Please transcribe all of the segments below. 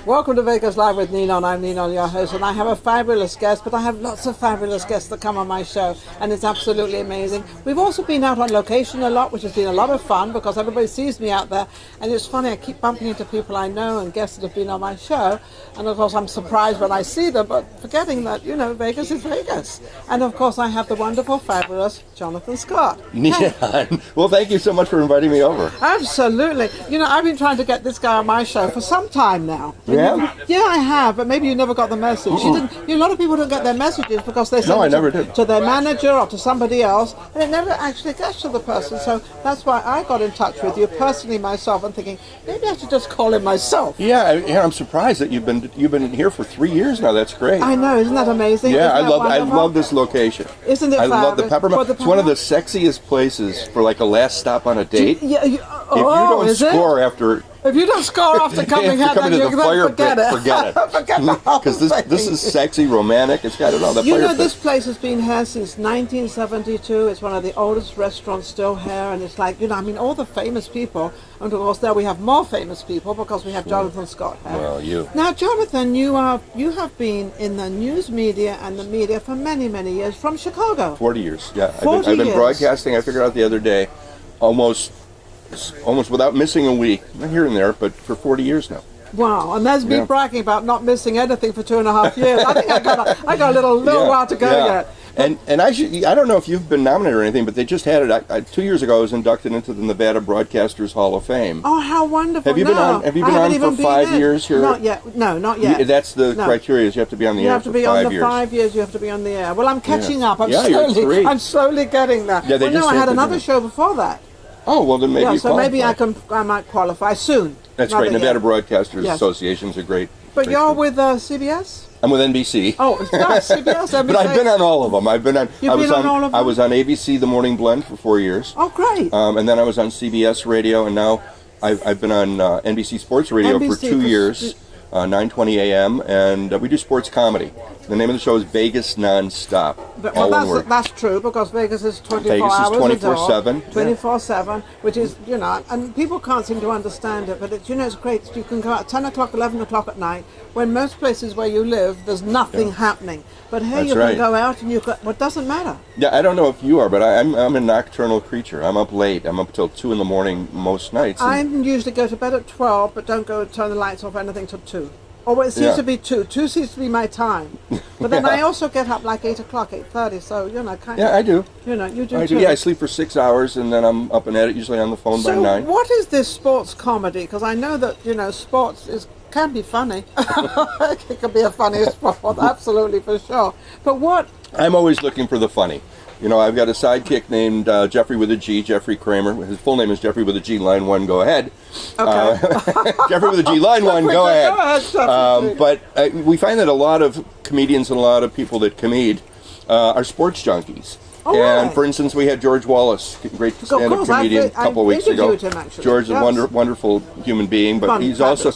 Welcome to Vegas Live with Ninon. I'm Ninon, your host, and I have a fabulous guest, but I have lots of fabulous guests that come on my show, and it's absolutely amazing. We've also been out on location a lot, which has been a lot of fun because everybody sees me out there, and it's funny, I keep bumping into people I know and guests that have been on my show, and of course I'm surprised when I see them, but forgetting that, you know, Vegas is Vegas. And of course I have the wonderful, fabulous Jonathan Scott. Yeah. Well, thank you so much for inviting me over. Absolutely. You know, I've been trying to get this guy on my show for some time now. Yeah? Yeah, I have, but maybe you never got the message. A lot of people don't get their messages because they send it to their manager or to somebody else, and it never actually gets to the person. So that's why I got in touch with you personally myself and thinking, maybe I should just call him myself. Yeah, I'm surprised that you've been here for 3 years now. That's great. I know, isn't that amazing? Yeah, I wonderful? love this location. Isn't it fabulous? I love the Peppermint. It's one of the sexiest places for like a last stop on a date. If you don't score after... If you don't score after coming out, then you're going to forget it. Forget it. Forget the whole Because thing. this is sexy, romantic. It's got it all. You know, this place has been here since 1972. It's one of the oldest restaurants still here, and it's like, you know, I mean, all the famous people, and of course there we have more famous people because we have Jonathan Scott here. Well, you. Now, Jonathan, you have been in the news media and the media for many, many years from Chicago. 40 years, yeah. 40 I've been years. broadcasting, I figured out the other day, almost without missing a week, not here and there, but for 40 years now. Wow, and there's me bragging about not missing anything for 2.5 years. I think I got a little while to go yet. And I don't know if you've been nominated or anything, but they just had it. 2 years ago, I was inducted into the Nevada Broadcasters Hall of Fame. Oh, how wonderful! Have you been on? Have you been on for 5 years here? Not yet. No, not yet. That's the criteria. Is you have to be on the air for 5 years. You have to be on the 5 years. You have to be on the air. Well, I'm catching up. I'm slowly getting there. Yeah, I had another show before that. Oh, well, then maybe you so maybe I might qualify soon. That's great. Nevada Broadcasters Association is a great. But you're with CBS? I'm with NBC. Oh, it's not CBS. But I've been on all of them. You've been on all of them? I was on ABC, The Morning Blend, for 4 years. Oh, great. And then I was on CBS Radio, and now I've been on NBC Sports Radio for 2 years, 9:20 a.m., and we do sports comedy. The name of the show is Vegas Nonstop. That's true, because Vegas is 24 Vegas hours is 24/7. 24/7, which is, you know, and people can't seem to understand it, but it's, you know, it's great. You can go out at 10 o'clock, 11 o'clock at night, when most places where you live, there's nothing happening. But here you can go out and it doesn't matter. Yeah, I don't know if you are, but I'm a nocturnal creature. I'm up late. I'm up till 2 in the morning most nights. I usually go to bed at 12, but don't go turn the lights off or anything till 2. Oh, well, it seems to be 2. 2 seems to be my time. But then I also get up like 8 o'clock, 8:30, so, you know, kind of. Yeah, I do. You know, you do I too. Yeah, I sleep for 6 hours, and then I'm up and at it, usually on the phone by 9. So what is this sports comedy? Because I know that, you know, sports can be funny. It can be a funny sport, absolutely, for sure. But what... I'm always looking for the funny. You know, I've got a sidekick named Jeffrey with a G, Jeffrey Kramer. His full name is Jeffrey with a G, line 1, go ahead. Okay. Jeffrey with a G, line 1, go ahead. But we find that a lot of comedians and a lot of people that comede are sports junkies. And for instance, we had George Wallace, great stand-up comedian, a couple of weeks ago. George is a wonderful human being, but he's also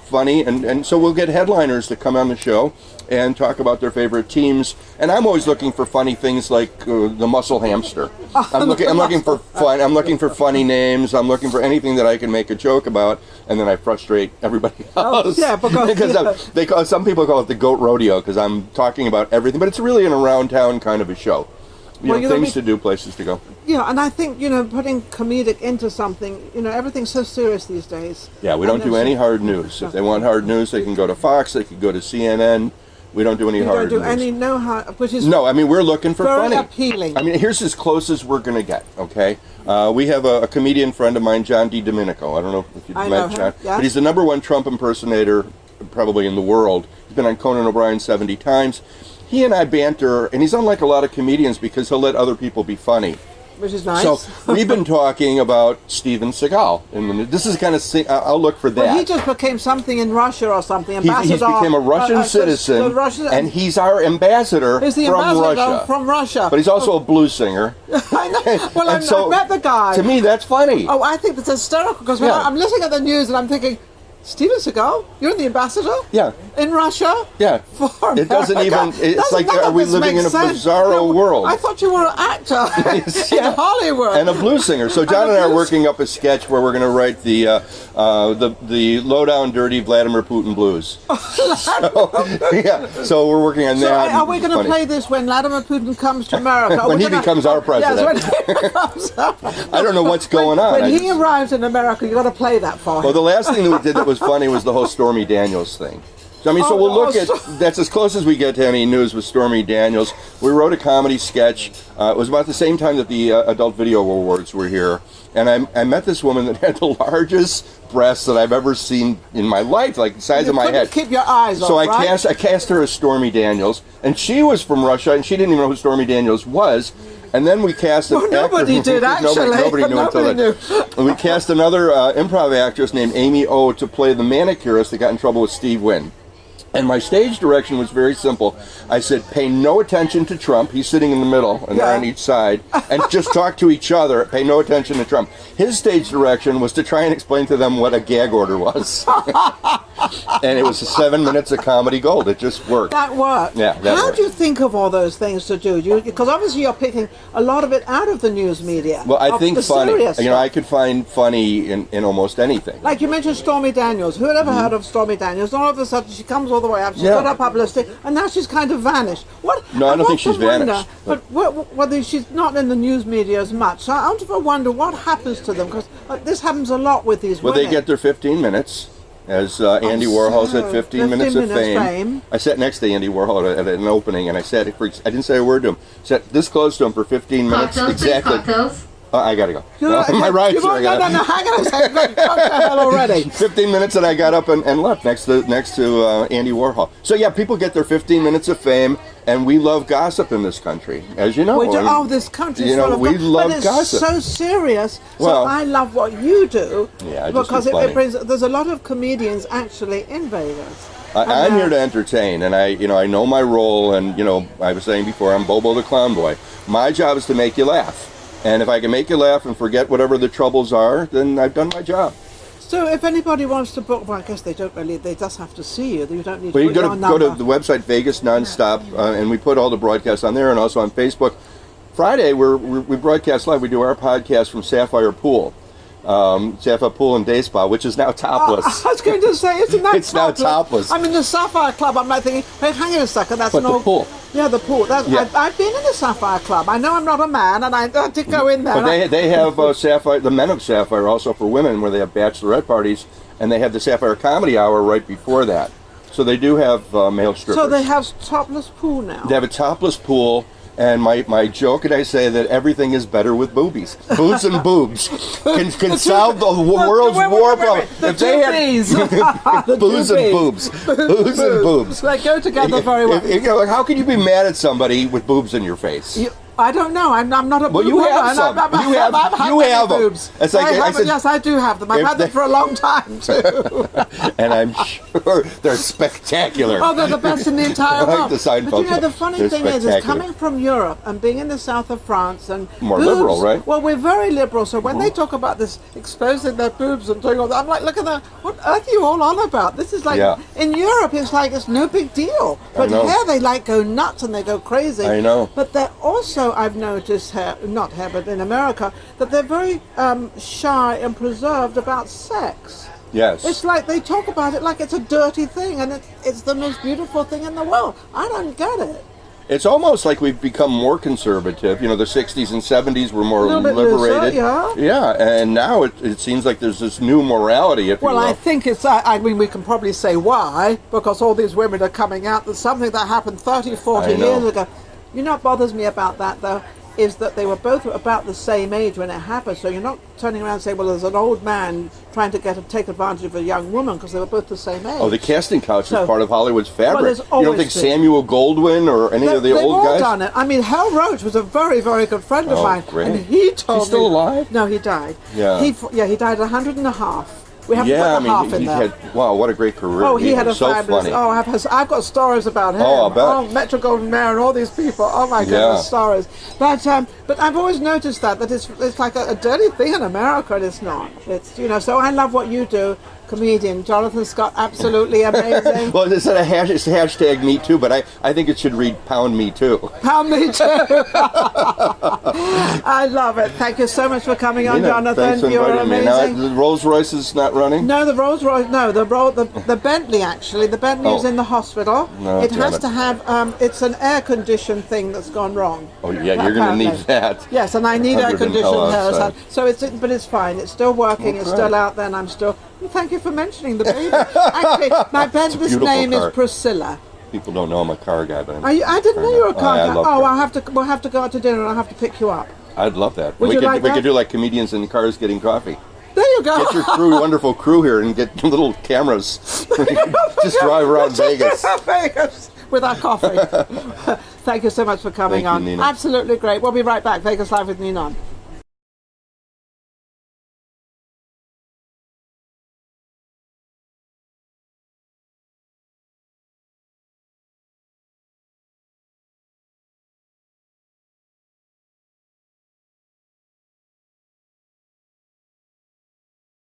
funny. And so we'll get headliners that come on the show and talk about their favorite teams. And I'm always looking for funny things like the muscle hamster. I'm looking for fun. I'm looking for funny names. I'm looking for anything that I can make a joke about, and then I frustrate everybody else. Because some people call it the goat rodeo because I'm talking about everything, but it's really an around town kind of a show. You know, things to do, places to go. Yeah, and I think, you know, putting comedic into something, you know, everything's so serious these days. Yeah, we don't do any hard news. If they want hard news, they can go to Fox, they can go to CNN. We don't do any hard news. You don't do any which is no, I mean, we're looking for very funny. Appealing. I mean, here's as close as we're going to get, okay? We have a comedian friend of mine, John DiDomenico. I don't know if you've met John. But he's the #1 Trump impersonator probably in the world. He's been on Conan O'Brien 70 times. He and I banter, and he's unlike a lot of comedians because he'll let other people be funny. Which is nice. So we've been talking about Steven Seagal. And this is kind of, I'll look for that. Well, he just became something in Russia or something. Ambassador. He became a Russian citizen, and he's our ambassador from Russia. But he's also a blues singer. I know. Well, I met the guy. To me, that's funny. Oh, I think it's hysterical because when I'm listening at the news and I'm thinking, Steven Seagal, you're the ambassador? Yeah. In Russia? Yeah. For It doesn't even, it's like, are we living in a bizarro world? I thought you were an actor in Hollywood. And a blues singer. So John and I are working up a sketch where we're going to write the low-down, dirty Vladimir Putin blues. So we're working on that. Are we going to play this when Vladimir Putin comes to America? When he becomes our president. Yes, when he becomes I don't know what's going on. When he arrives in America, you've got to play that for him. Well, the last thing that we did that was funny was the whole Stormy Daniels thing. So, I mean, so we'll look at, that's as close as we get to any news with Stormy Daniels. We wrote a comedy sketch. It was about the same time that the Adult Video Awards were here. And I met this woman that had the largest breasts that I've ever seen in my life, like the size of my head. Keep your eyes off, So I right? cast her as Stormy Daniels, and she was from Russia, and she didn't even know who Stormy Daniels was. And then we cast an actor. Nobody did, actually. Nobody knew until then. And we cast another improv actress named Amy O to play the manicurist that got in trouble with Steve Wynn. And my stage direction was very simple. I said, pay no attention to Trump. He's sitting in the middle, and they're on each side. And just talk to each other. Pay no attention to Trump. His stage direction was to try and explain to them what a gag order was. And it was 7 minutes of comedy gold. It just worked. That worked. Yeah, that How worked. do you think of all those things to do? Because obviously you're picking a lot of it out of the news media. Well, I think funny. Serious stuff. I could find funny in almost anything. Like you mentioned Stormy Daniels. Who had ever heard of Stormy Daniels? All of a sudden she comes all the way up. She's got her publicity, and now she's kind of vanished. What? No, I don't think she's vanished. But whether she's not in the news media as much. So I often wonder what happens to them, because this happens a lot with these women. Well, they get their 15 minutes. As Andy Warhol said, 15 minutes of fame. I sat next to Andy Warhol at an opening, and I didn't say a word to him. I sat this close to him for 15 minutes. Cocktails, Exactly. cocktails. I gotta go. My rights are. No, hang on a second. What the hell already? 15 minutes, and I got up and left next to Andy Warhol. So yeah, people get their 15 minutes of fame, and we love gossip in this country, as you know. This country, we love but it's gossip. so serious. Well, so I love what you do, because it brings. There's a lot of comedians actually in Vegas. I'm here to entertain, and I know my role, and I was saying before, I'm Bobo the Clown Boy. My job is to make you laugh. And if I can make you laugh and forget whatever the troubles are, then I've done my job. So if anybody wants to book, well, I guess they don't really, they just have to see you. You don't need to you put your go number. to the website Vegas Nonstop, and we put all the broadcasts on there and also on Facebook. Friday, we broadcast live. We do our podcast from Sapphire Pool. Sapphire Pool and Day Spa, which is now topless. I was going to say, isn't that It's now topless. I mean, the Sapphire Club, I'm like thinking, wait, hang on a second, that's But the pool. Yeah, the pool. I've been in the Sapphire Club. I know I'm not a man, and I did go in there. But they have Sapphire, the Men of Sapphire, also for women, where they have bachelorette parties, and they have the Sapphire Comedy Hour right before that. So they do have male strippers. So they have topless pool now. They have a topless pool. And my joke, and I say that everything is better with boobies. Boobs and boobs can solve the world's war problem. If they had booze and boobs, booze and boobs, they go together very well. How can you be mad at somebody with boobs in your face? I don't know. I'm not a boob you woman. have some. You have them. Boobs. It's like, I said, yes, I do have them. I've had them for a long time too. And I'm sure they're spectacular. Oh, they're the best in the entire world. I like the Seinfeld. But the funny thing is coming from Europe and being in the south of France and more boobs, liberal, right? Well, we're very liberal. So when they talk about this exposing their boobs and doing all that, I'm like, look at that. What earth are you all on about? This is like in Europe, it's like it's no big deal. But here they go nuts and they go crazy. I know. But they're also, I've noticed but in America, that they're very shy and preserved about sex. Yes. It's like they talk about it like it's a dirty thing, and it's the most beautiful thing in the world. I don't get it. It's almost like we've become more conservative. The 60s and 70s were more liberated. Looser, yeah, and now it seems like there's this new morality, if you will. Well, I think it's, I mean, we can probably say why, because all these women are coming out. There's something that happened 30, 40 years ago. You know what bothers me about that, though, is that they were both about the same age when it happened. So you're not turning around and saying, well, there's an old man trying to take advantage of a young woman, because they were both the same age. Oh, the casting couch is part of Hollywood's fabric. Well, you don't think Samuel Goldwyn or any of the old guys? They've all done it. I mean, Hal Roach was a very, very good friend of mine. Great. And he told me... He's still alive? No, he died. Yeah. He died at 100 and a half. We haven't put the half in there. Wow, what a great career. Oh, he had a so fabulous... funny. Oh, I've got stories about him. Oh, I bet. Oh, Metro Goldwyn Mayer and all these people. Oh, my goodness, stories. But I've always noticed that it's like a dirty thing in America, and it's not. It's, so I love what you do. comedian. Jonathan Scott, absolutely amazing. Well, it's a hashtag Me Too, but I think it should read Pound Me Too. Pound Me Too. I love it. Thank you so much for coming on, Jonathan. Thanks for You're inviting me. amazing. Now, the Rolls Royce is not running? No, the Rolls Royce. No, the Bentley actually. The Bentley is in the hospital. No, it has to have. It's an air condition thing that's gone wrong. Oh yeah, you're going to need that. Yes, and I need air 100 and conditioned hell hair. outside. So but it's fine. It's still working. It's still out there, and I'm still. Well, thank you for mentioning the baby. Actually, my Bentley's name is Priscilla. People don't know I'm a car guy, but I didn't know you were a car guy. Oh, we'll have to go out to dinner, and I'll have to pick you up. I'd love that. Would we you could like we that? could do like comedians in cars getting coffee. There you go. Get your wonderful crew here, and get little cameras. Just drive around Vegas. Vegas with our coffee. Thank you so much for coming on. Thank you, Ninon. Absolutely great. We'll be right back. Vegas Live with Ninon.